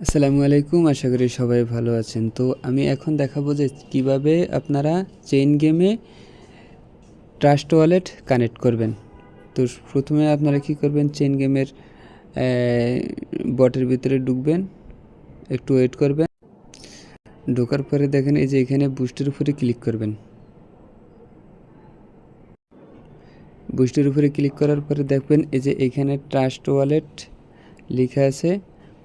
আসসালামু আলাইকুম, আশা করি সবাই ভালো আছেন। তো আমি এখন দেখাবো যে কিভাবে আপনারা চেইন গেমে ট্রাস্ট ওয়ালেট কানেক্ট করবেন। তো প্রথমে আপনারা কি করবেন, চেইন গেমের বটের ভিতরে ঢুকবেন, একটু ওয়েট করবেন। ঢোকার পরে দেখেন এই যে এখানে বুস্টের উপরে ক্লিক করবেন। বুস্টের উপরে ক্লিক করার পরে দেখবেন এই যে এখানে ট্রাস্ট ওয়ালেট লেখা আছে,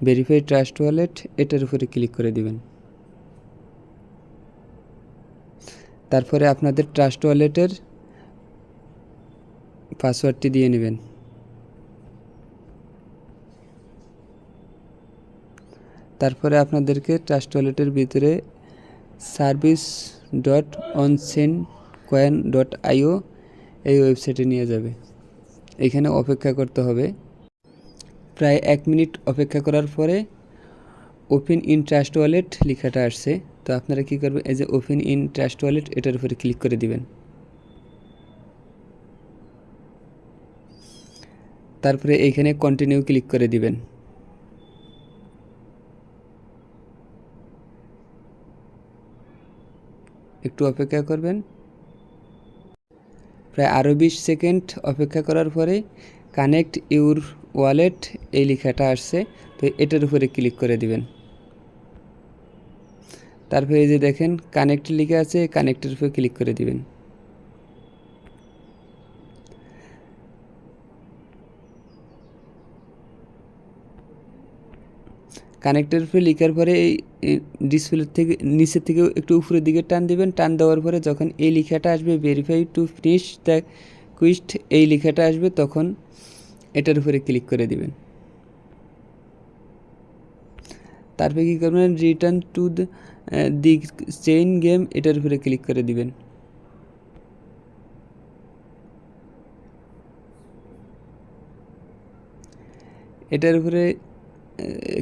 ভেরিফাই ট্রাস্ট ওয়ালেট, এটার উপরে ক্লিক করে দিবেন। তারপরে আপনাদের ট্রাস্ট ওয়ালেটের পাসওয়ার্ডটি দিয়ে নেবেন। তারপরে আপনাদেরকে ট্রাস্ট ওয়ালেটের ভিতরে service.onchaincoin.io এই ওয়েবসাইটে নিয়ে যাবে। এখানে অপেক্ষা করতে হবে। প্রায় 1 মিনিট অপেক্ষা করার পরে ওপেন ইন ট্রাস্ট ওয়ালেট লেখাটা আসছে। তো আপনারা কী করবেন, এই যে ওপেন ইন ট্রাস্ট ওয়ালেট এটার উপরে ক্লিক করে দিবেন। তারপরে এইখানে কন্টিনিউ ক্লিক করে দিবেন। একটু অপেক্ষা করবেন। প্রায় আরও 20 সেকেন্ড অপেক্ষা করার পরে কানেক্ট ইউর ওয়ালেট এই লেখাটা আসছে। তো এটার উপরে ক্লিক করে দিবেন। তারপরে এই যে দেখেন কানেক্ট লেখা আছে, কানেক্টের উপরে ক্লিক করে দিবেন। কানেক্টের উপরে লেখার পরে এই ডিসপ্লে থেকে নিচের থেকে একটু উপরের দিকে টান দিবেন। টান দেওয়ার পরে যখন এই লেখাটা আসবে verify to finish the quest এই লেখাটা আসবে, তখন এটার উপরে ক্লিক করে দিবেন। তারপরে কী করবেন, return to the chain game এটার উপরে ক্লিক করে দিবেন। এটার উপরে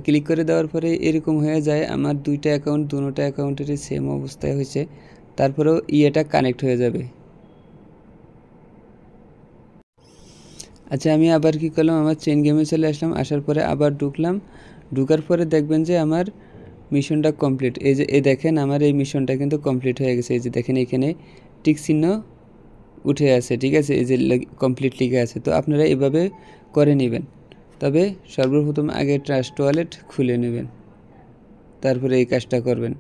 ক্লিক করে দেওয়ার পরে এরকম হয়ে যায়। আমার দুইটা অ্যাকাউন্ট, দুটো অ্যাকাউন্টেরই সেম অবস্থায় হয়েছে। তারপরেও এটা কানেক্ট হয়ে যাবে। আচ্ছা, আমি আবার কি করলাম, আমার চেইন গেমে চলে আসলাম। আসার পরে আবার ঢুকলাম। ঢুকার পরে দেখবেন যে আমার মিশনটা কমপ্লিট। এই যে দেখেন আমার এই মিশনটা কিন্তু কমপ্লিট হয়ে গেছে। এই যে দেখেন এখানে টিক চিহ্ন উঠে আছে, ঠিক আছে, এই যে কমপ্লিট লিখে আছে। তো আপনারা এভাবে করে নেবেন। তবে সর্বপ্রথম আগে ট্রাস্ট ওয়ালেট খুলে নেবেন, তারপরে এই কাজটা করবেন।